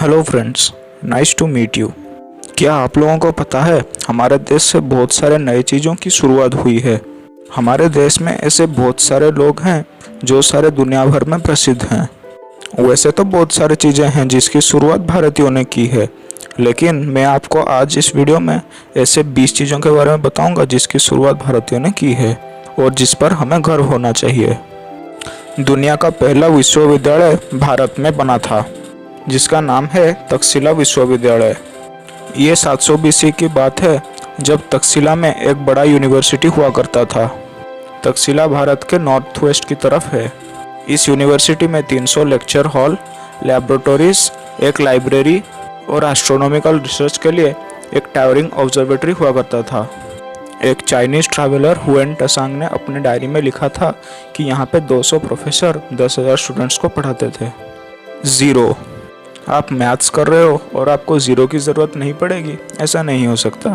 Hello friends, nice to meet you. क्या आप लोगों को पता है हमारे देश से बहुत सारे नई चीज़ों की शुरुआत हुई है। हमारे देश में ऐसे बहुत सारे लोग हैं जो सारे दुनिया भर में प्रसिद्ध हैं। वैसे तो बहुत सारी चीज़ें हैं जिसकी शुरुआत भारतीयों ने की है, लेकिन मैं आपको आज इस वीडियो में ऐसे 20 चीज़ों के बारे में बताऊंगा जिसकी शुरुआत भारतीयों ने की है और जिस पर हमें गर्व होना चाहिए। दुनिया का पहला विश्वविद्यालय भारत में बना था, जिसका नाम है तक्षशिला विश्वविद्यालय। ये 700 BC की बात है, जब तक्षशिला में एक बड़ा यूनिवर्सिटी हुआ करता था। तक्षशिला भारत के नॉर्थ वेस्ट की तरफ है। इस यूनिवर्सिटी में 300 लेक्चर हॉल, लैबोरेटरीज, एक लाइब्रेरी और एस्ट्रोनॉमिकल रिसर्च के लिए एक टावरिंग ऑब्जर्वेटरी हुआ करता था। एक चाइनीज ट्रैवलर हुएन टसांग ने अपने डायरी में लिखा था कि यहाँ पे 200 प्रोफेसर 10,000 स्टूडेंट्स को पढ़ाते थे। ज़ीरो। आप मैथ्स कर रहे हो और आपको ज़ीरो की ज़रूरत नहीं पड़ेगी, ऐसा नहीं हो सकता।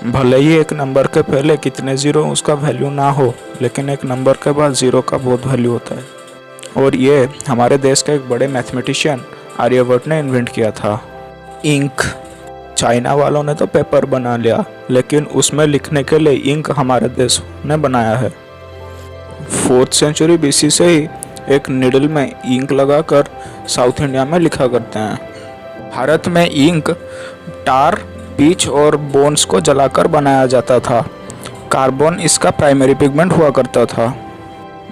भले ही एक नंबर के पहले कितने ज़ीरो उसका वैल्यू ना हो, लेकिन एक नंबर के बाद ज़ीरो का बहुत वैल्यू होता है। और ये हमारे देश के एक बड़े मैथमेटिशियन आर्यभट्ट ने इन्वेंट किया था। इंक। चाइना वालों ने तो पेपर बना लिया, लेकिन उसमें लिखने के लिए इंक हमारे देश ने बनाया है। 4th सेंचुरी BC से ही एक निडल में इंक लगाकर साउथ इंडिया में लिखा करते हैं। भारत में इंक टार, पीच और बोन्स को जलाकर बनाया जाता था। कार्बन इसका प्राइमरी पिगमेंट हुआ करता था।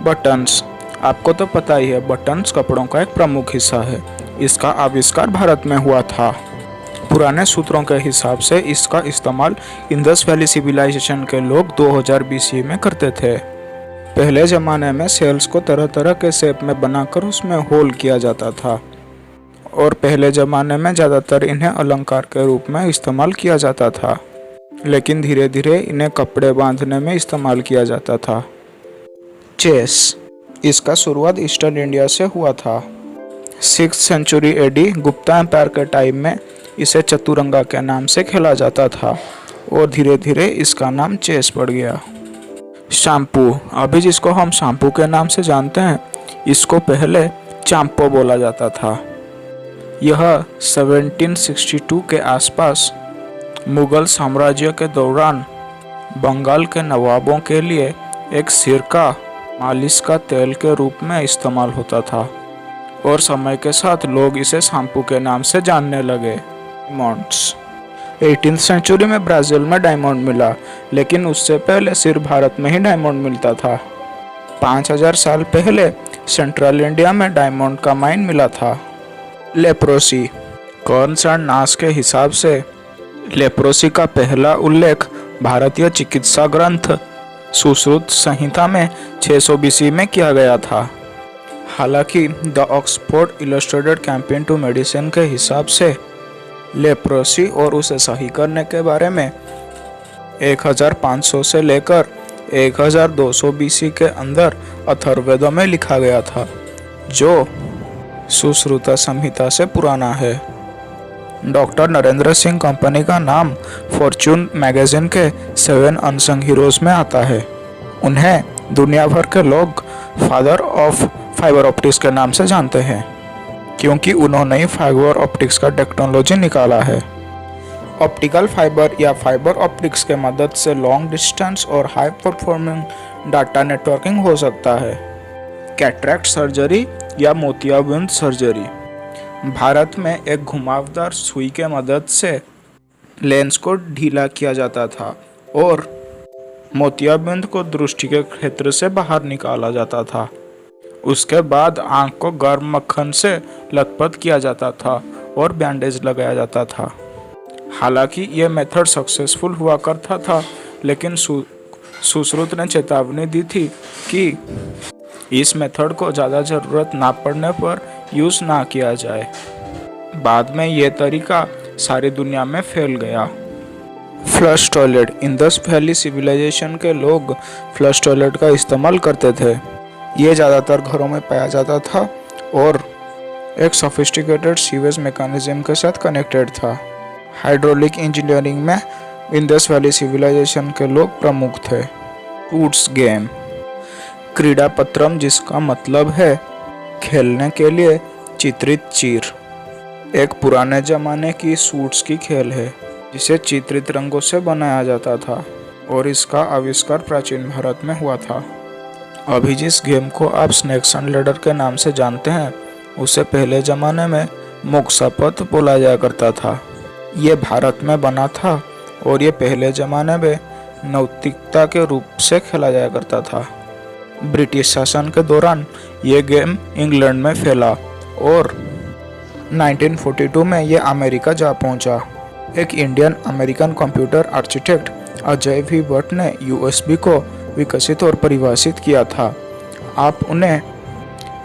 बटन्स। आपको तो पता ही है, बटन्स कपड़ों का एक प्रमुख हिस्सा है। इसका आविष्कार भारत में हुआ था। पुराने सूत्रों के हिसाब से इसका इस्तेमाल इंडस वैली सिविलाइजेशन के लोग 2000 BC में करते थे। पहले ज़माने में सेल्स को तरह तरह के शेप में बनाकर उसमें होल किया जाता था, और पहले ज़माने में ज़्यादातर इन्हें अलंकार के रूप में इस्तेमाल किया जाता था, लेकिन धीरे धीरे इन्हें कपड़े बांधने में इस्तेमाल किया जाता था। चेस। इसका शुरुआत ईस्टर्न इंडिया से हुआ था। 6th century AD Gupta empire के टाइम में इसे चतुरंगा के नाम से खेला जाता था, और धीरे धीरे इसका नाम चेस पड़ गया। शैम्पू। अभी जिसको हम शैम्पू के नाम से जानते हैं, इसको पहले चांपो बोला जाता था। यह 1762 के आसपास मुगल साम्राज्य के दौरान बंगाल के नवाबों के लिए एक सिरका, मालिश का तेल के रूप में इस्तेमाल होता था, और समय के साथ लोग इसे शैम्पू के नाम से जानने लगे। डायमंड्स। 18th सेंचुरी में ब्राज़ील में डायमंड मिला, लेकिन उससे पहले सिर्फ भारत में ही डायमंड मिलता था। 5000 साल पहले सेंट्रल इंडिया में डायमंड का माइन मिला था। लेप्रोसी। कॉर्नसन नाश के हिसाब से लेप्रोसी का पहला उल्लेख भारतीय चिकित्सा ग्रंथ सुश्रुत संहिता में 600 BC में किया गया था। हालांकि the Oxford illustrated companion to medicine के हिसाब से लेप्रोसी और उसे सही करने के बारे में 1500 से लेकर 1200 BC के अंदर अथर्ववेद में लिखा गया था, जो सुश्रुता संहिता से पुराना है। डॉक्टर नरेंद्र सिंह कंपनी का नाम फॉर्च्यून मैगजीन के 7 अनसंग हीरोज में आता है। उन्हें दुनिया भर के लोग फादर ऑफ फाइबर ऑप्टिक्स के नाम से जानते हैं, क्योंकि उन्होंने ही फाइबर ऑप्टिक्स का टेक्नोलॉजी निकाला है। ऑप्टिकल फाइबर या फाइबर ऑप्टिक्स के मदद से लॉन्ग डिस्टेंस और हाई परफॉर्मिंग डाटा नेटवर्किंग हो सकता है। कैटरेक्ट सर्जरी या मोतियाबिंद सर्जरी। भारत में एक घुमावदार सुई के मदद से लेंस को ढीला किया जाता था और मोतियाबिंद को दृष्टि के क्षेत्र से बाहर निकाला जाता था। उसके बाद आंख को गर्म मक्खन से लथपथ किया जाता था और बैंडेज लगाया जाता था। हालांकि यह मेथड सक्सेसफुल हुआ करता था, लेकिन सुश्रुत ने चेतावनी दी थी कि इस मेथड को ज़्यादा ज़रूरत ना पड़ने पर यूज़ ना किया जाए। बाद में यह तरीका सारी दुनिया में फैल गया। Flush toilet. Indus valley civilization के लोग फ्लश टॉयलेट का इस्तेमाल करते थे। ये ज़्यादातर घरों में पाया जाता था और एक सोफिस्टिकेटेड सीवेज मैकेनिज्म के साथ कनेक्टेड था। हाइड्रोलिक इंजीनियरिंग में इंडस वैली सिविलाइजेशन के लोग प्रमुख थे। Woods game. क्रीडापत्रम, जिसका मतलब है खेलने के लिए चित्रित चीर। एक पुराने जमाने की सूट्स की खेल है जिसे चित्रित रंगों से बनाया जाता था और इसका आविष्कार प्राचीन भारत में हुआ था। अभी जिस गेम को आप स्नेक्स एंड लैडर के नाम से जानते हैं उसे पहले जमाने में मोक्सापत बोला जाया करता था। ये भारत में बना था और ये पहले जमाने में नैतिकता के रूप से खेला जाया करता था। ब्रिटिश शासन के दौरान ये गेम इंग्लैंड में फैला और 1942 में ये अमेरिका जा पहुंचा। एक Indian American computer architect Ajay V Bhatt ने यूएसबी को विकसित और परिभाषित किया था। आप उन्हें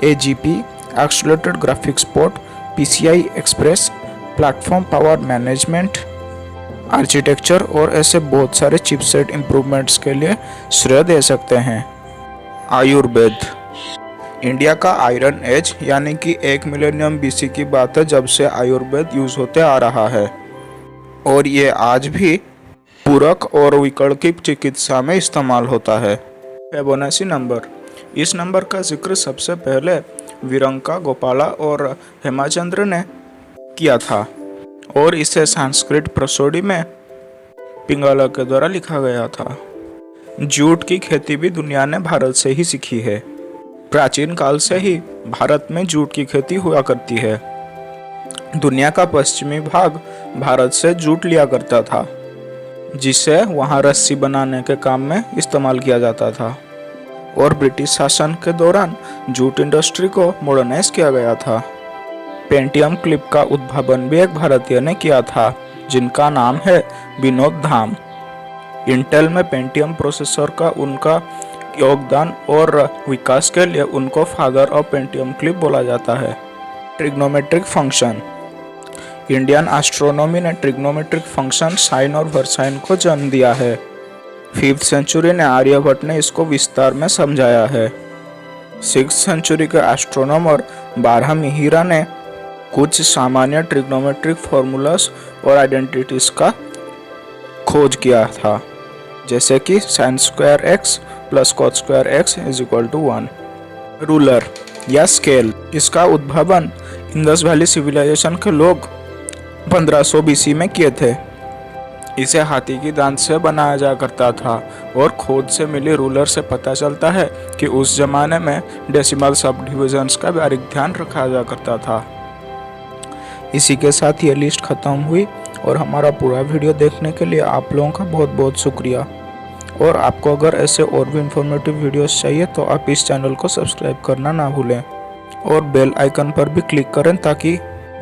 AGP accelerated graphics port, PCI express, platform power management architecture और ऐसे बहुत सारे चिपसेट इंप्रूवमेंट्स के लिए श्रेय दे सकते हैं। आयुर्वेद इंडिया का आयरन एज यानी कि 1 मिलेनियम BC की बात है जब से आयुर्वेद यूज होते आ रहा है और ये आज भी पूरक और वैकल्पिक चिकित्सा में इस्तेमाल होता है। फिबोनाची नंबर, इस नंबर का जिक्र सबसे पहले विरंका गोपाला और हेमचंद्र ने किया था और इसे संस्कृत प्रसोडी में पिंगला के द्वारा लिखा गया था। जूट की खेती भी दुनिया ने भारत से ही सीखी है। प्राचीन काल से ही भारत में जूट की खेती हुआ करती है। दुनिया का पश्चिमी भाग भारत से जूट लिया करता था जिसे वहां रस्सी बनाने के काम में इस्तेमाल किया जाता था और ब्रिटिश शासन के दौरान जूट इंडस्ट्री को मॉडर्नाइज किया गया था। पेंटियम क्लिप का उद्भावन भी एक भारतीय ने किया था जिनका नाम है विनोद धाम। इंटेल में पेंटियम प्रोसेसर का उनका योगदान और विकास के लिए उनको फादर ऑफ पेंटियम क्लिप बोला जाता है। ट्रिग्नोमेट्रिक फंक्शन, इंडियन एस्ट्रोनॉमी ने ट्रिग्नोमेट्रिक फंक्शन साइन और वर्साइन को जन्म दिया है। 5th सेंचुरी में आर्यभट्ट ने इसको विस्तार में समझाया है। 6th सेंचुरी के एस्ट्रोनॉमर बारहमिहिरा ने कुछ सामान्य ट्रिग्नोमेट्रिक फॉर्मूलास और आइडेंटिटीज का खोज किया था जैसे कि sin square x plus cos square x is equal to 1। Ruler या स्केल, इसका उद्भावन इंडस वैली सिविलाइजेशन के लोग 1500 BC में किए थे। इसे हाथी की दांत से बनाया जा करता था और खोज से मिली रूलर से पता चलता है कि उस जमाने में डेसिमल सब डिविजन्स का बारीक ध्यान रखा जा करता था। इसी के साथ ये लिस्ट खत्म हुई और हमारा पूरा वीडियो देखने के लिए आप लोगों का बहुत बहुत शुक्रिया। और आपको अगर ऐसे और भी इंफॉर्मेटिव वीडियोस चाहिए तो आप इस चैनल को सब्सक्राइब करना ना भूलें और बेल आइकन पर भी क्लिक करें ताकि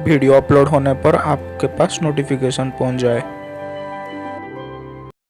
वीडियो अपलोड होने पर आपके पास नोटिफिकेशन पहुंच जाए।